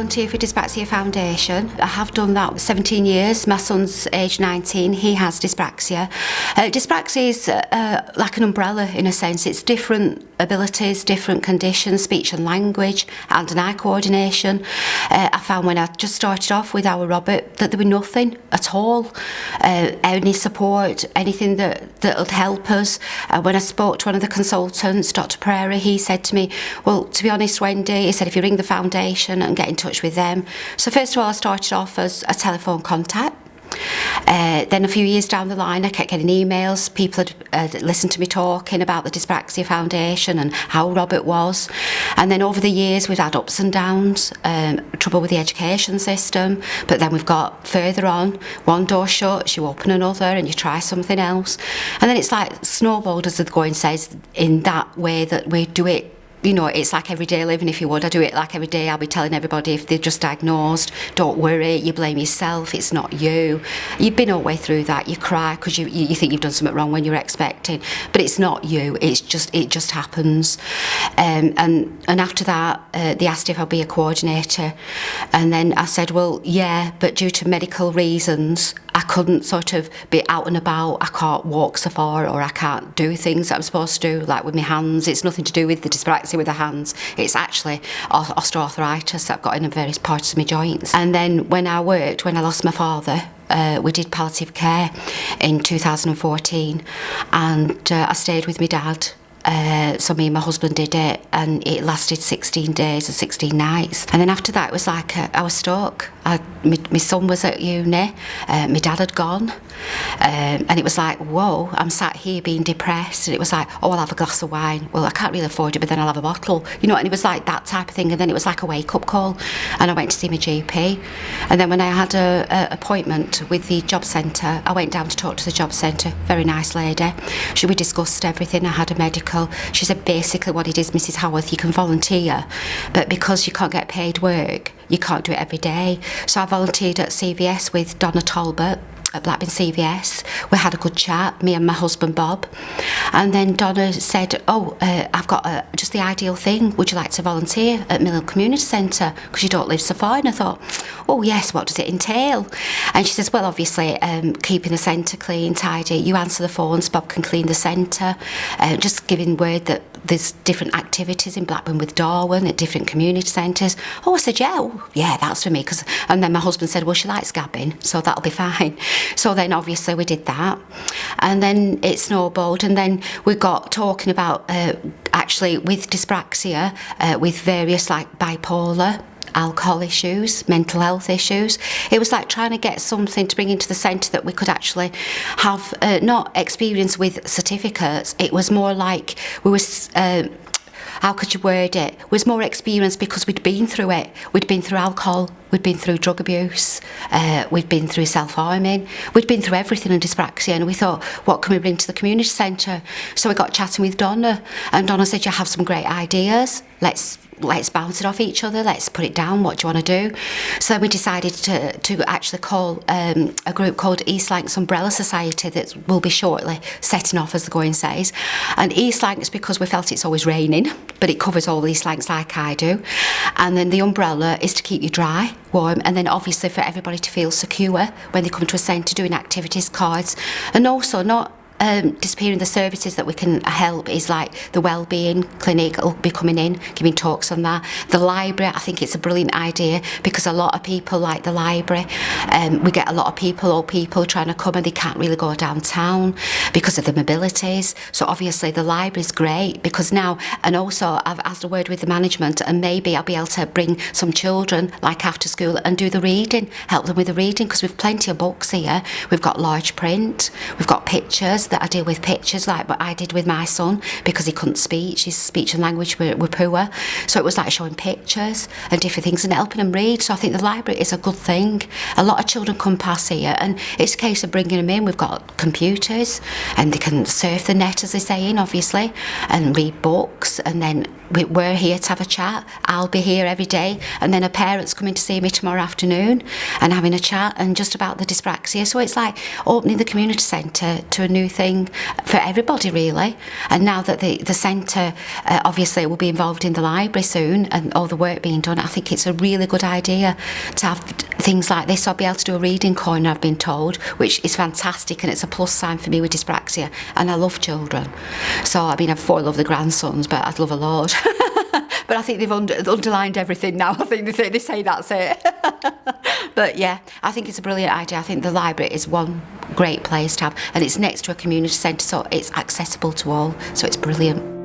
volunteer for Dyspraxia Foundation. I have done that 17 years. My son's age 19, he has dyspraxia. Dyspraxia is like an umbrella in a sense. It's different abilities, different conditions, speech and language, hand and eye coordination. I found when I just started off with our Robert that there was nothing at all, any support, anything that would help us. When I spoke to one of the consultants, Dr. Prairie, he said to me, well, to be honest, Wendy, he said, if you ring the foundation and get in touch with them. So first of all, I started off as a telephone contact. Then a few years down the line, I kept getting emails. People had listened to me talking about the Dyspraxia Foundation and how Robert was. And then over the years, we've had ups and downs, trouble with the education system. But then we've got further on, one door shuts, you open another and you try something else. And then it's like snowballed, as the going says, in that way that we do it. You know, it's like everyday living, if you would. I do it like every day. I'll be telling everybody if they're just diagnosed, don't worry, you blame yourself, it's not you. You've been all the way through that, you cry because you think you've done something wrong when you're expecting, but it's not you, it just happens. And after that, they asked if I'd be a coordinator, and then I said, well, yeah, but due to medical reasons, I couldn't sort of be out and about. I can't walk so far, or I can't do things that I'm supposed to do, like with my hands. It's nothing to do with the dyspraxia with the hands. It's actually osteoarthritis that I've got in various parts of my joints. And then when I lost my father, we did palliative care in 2014, and I stayed with my dad. So me and my husband did it, and it lasted 16 days and 16 nights. And then after that, it was like I was stuck. My son was at uni, my dad had gone, and it was like, whoa, I'm sat here being depressed. And it was like, oh, I'll have a glass of wine. Well, I can't really afford it, but then I'll have a bottle. You know, and it was like that type of thing. And then it was like a wake-up call, and I went to see my GP. And then when I had an appointment with the job centre, I went down to talk to the job centre. Very nice lady. We discussed everything. I had a medical. She said, basically what it is, Mrs. Howarth, you can volunteer, but because you can't get paid work, you can't do it every day. So I volunteered at CVS with Donna Talbot at Blackburn CVS. We had a good chat, me and my husband Bob, and then Donna said, I've got just the ideal thing, would you like to volunteer at Mill Community Centre, because you don't live so far? And I thought, oh yes, what does it entail? And she says, well, obviously keeping the centre clean, tidy, you answer the phones, Bob can clean the centre, just giving word that there's different activities in Blackburn with Darwin at different community centres. Oh, I said, yeah, that's for me. And then my husband said, well, she likes gabbing, so that'll be fine. So then obviously we did that, and then it snowballed, and then we got talking about actually with dyspraxia, with various like bipolar, alcohol issues, mental health issues. It was like trying to get something to bring into the centre that we could actually have not experience with certificates. It was more like we was how could you word it? It was more experience because we'd been through it. We'd been through alcohol, we'd been through drug abuse, we'd been through self-harming, we'd been through everything in dyspraxia, and we thought, what can we bring to the community centre? So we got chatting with Donna, and Donna said, you have some great ideas, let's bounce it off each other, let's put it down, what do you want to do? So then we decided to actually call a group called East Lancs Umbrella Society that will be shortly setting off, as the going says. And East Lancs, because we felt it's always raining, but it covers all East Lancs like I do. And then the umbrella is to keep you dry, warm, and then obviously for everybody to feel secure when they come to a centre doing activities, cards, and also not disappearing the services that we can help is like the wellbeing clinic will be coming in, giving talks on that. The library, I think it's a brilliant idea because a lot of people like the library. We get a lot of old people trying to come and they can't really go downtown because of the mobilities. So obviously the library is great because now, and also I've asked a word with the management and maybe I'll be able to bring some children like after school and do the reading, help them with the reading because we've plenty of books here. We've got large print, we've got pictures that I deal with pictures like what I did with my son because he couldn't speak, his speech and language were poor, so it was like showing pictures and different things and helping them read. So I think the library is a good thing. A lot of children come past here and it's a case of bringing them in. We've got computers and they can surf the net, as they say, obviously, and read books, and then we're here to have a chat. I'll be here every day, and then a parent's coming to see me tomorrow afternoon and having a chat and just about the dyspraxia. So it's like opening the community centre to a new everything for everybody really. And now that the centre obviously will be involved in the library soon and all the work being done, I think it's a really good idea to have things like this. I'll be able to do a reading corner, I've been told, which is fantastic, and it's a plus sign for me with dyspraxia, and I love children. So I mean, I love the grandsons, but I'd love a lot. But I think they've underlined everything now. I think they say that's it. But yeah, I think it's a brilliant idea. I think the library is one great place to have, and it's next to a community centre, so it's accessible to all, so it's brilliant.